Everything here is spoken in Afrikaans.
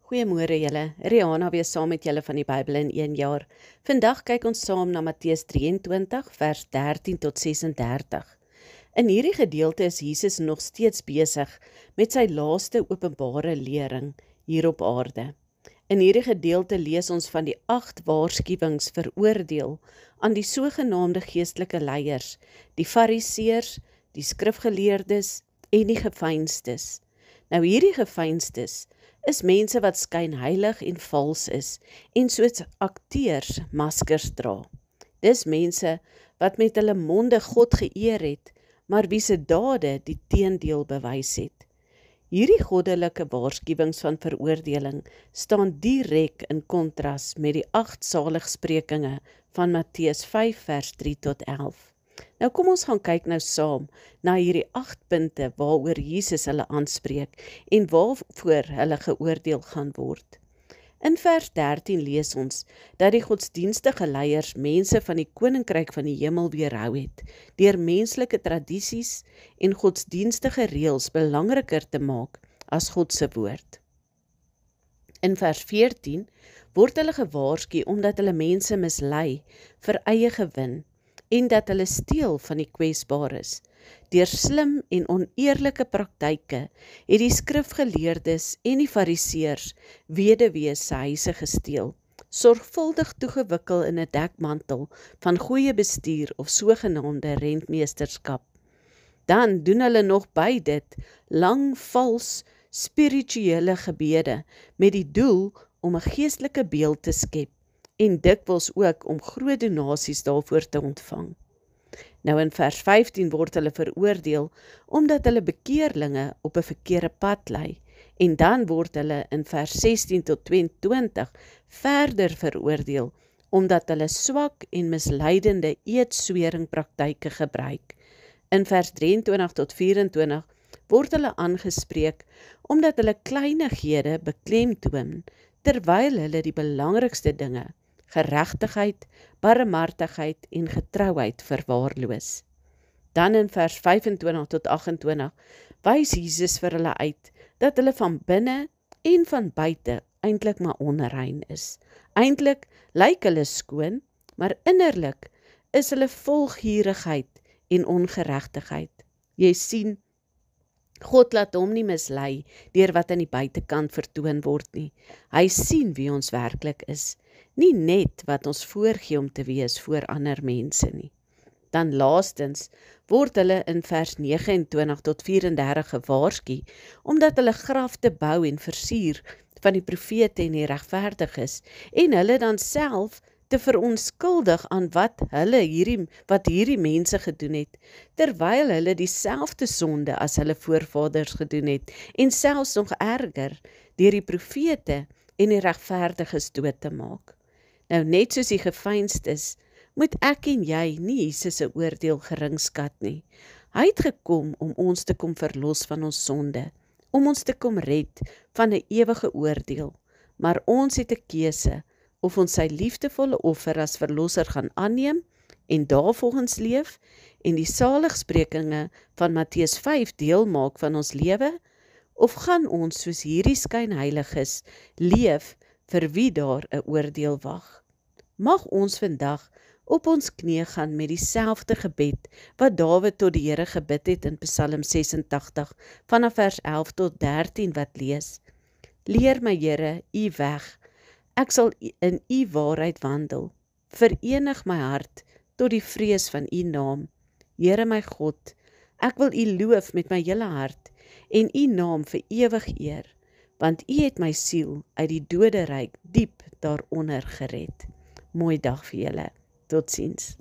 Goeiemôre julle, Rihanna weer saam met julle van die Bybel in 1 jaar. Vandag kyk ons saam na Matteus 23 vers 13 tot 36. In hierdie gedeelte is Jesus nog steeds besig met sy laaste openbare lering hier op aarde. In hierdie gedeelte lees ons van die 8 waarskuwings veroordeel aan die sogenaamde geestelike leiers, die fariseërs, die skrifgeleerdes en die geveinstes. Nou hierdie geveinstes is mense wat skynheilig en vals is en soos akteurs maskers dra. Dis mense wat met hulle monde God geëer het, maar wie se dade die teendeel bewys het. Hierdie goddelike waarskuwings van veroordeling staan direk in kontras met die 8 saligsprekinge van Matteus 5 vers 3 tot 11. Nou kom ons gaan kyk nou saam na hierdie 8 punte waaroor Jesus hulle aanspreek en waarvoor hulle geoordeel gaan word. In vers 13 lees ons dat die godsdienstige leiers mense van die koninkryk van die hemel weerhou het, deur menslike tradisies en godsdienstige reëls belangriker te maak as God se woord. In vers 14 word hulle gewaarsku omdat hulle mense mislei vir eie gewin, en dat hulle steel van die kwesbares. Deur slim en oneerlike praktyke het die skrifgeleerdes en die fariseërs weduwees se huise gesteel, sorgvuldig toegewikkel in 'n dekmantel van goeie bestuur of sogenaamde rentmeesterskap. Dan doen hulle nog by dit lang vals spirituele gebede met die doel om 'n geestelike beeld te skep en dikwels ook om groot donasies daarvoor te ontvang. Nou in vers 15 word hulle veroordeel omdat hulle bekeerlinge op 'n verkeerde pad lei, en dan word hulle in vers 16 tot 22 verder veroordeel omdat hulle swak en misleidende eetsweringpraktyke gebruik. In vers 23 tot 24 word hulle aangespreek omdat hulle kleinighede beklemtoon terwyl hulle die belangrikste dinge, geregtigheid, barmhartigheid en getrouheid verwaarloos. Dan in vers 25 tot 28 wys Jesus vir hulle uit dat hulle van binne en van buite eintlik maar onrein is. Eintlik lyk hulle skoon, maar innerlik is hulle vol gierigheid en ongeregtigheid. Jy sien, God laat hom nie mislei deur wat aan die buitekant vertoon word nie. Hy sien wie ons werklik is, nie net wat ons voorgee om te wees voor ander mense nie. Dan laastens word hulle in vers 29 tot 34 gewaarsku, omdat hulle grafte bou en versier van die profete en die regverdiges, en hulle dan self te verontskuldig aan wat hierdie mense gedoen het, terwyl hulle dieselfde sonde as hulle voorvaders gedoen het, en selfs nog erger, deur die profete en die regverdiges dood te maak. Nou net soos die geveinstes, moet ek en jy nie Jesus se oordeel geringskat nie. Hy het gekom om ons te kom verlos van ons sonde, om ons te kom red van 'n ewige oordeel, maar ons het 'n keuse of ons sy liefdevolle offer as verlosser gaan aanneem en daarvolgens leef en die saligsprekinge van Matteus 5 deel maak van ons lewe, of gaan ons soos hierdie skynheiliges leef vir wie daar 'n oordeel wag. Mag ons vandag op ons knieë gaan met dieselfde gebed wat Dawid tot die Here gebid het in Psalm 86 vanaf vers 11 tot 13 wat lees: Leer my Here u weg, ek sal in u waarheid wandel. Verenig my hart tot die vrees van u naam. Here my God, ek wil u loof met my hele hart en u naam vir ewig eer, want u het my siel uit die doderyk diep daaronder gered. Mooi dag vir julle. Totsiens.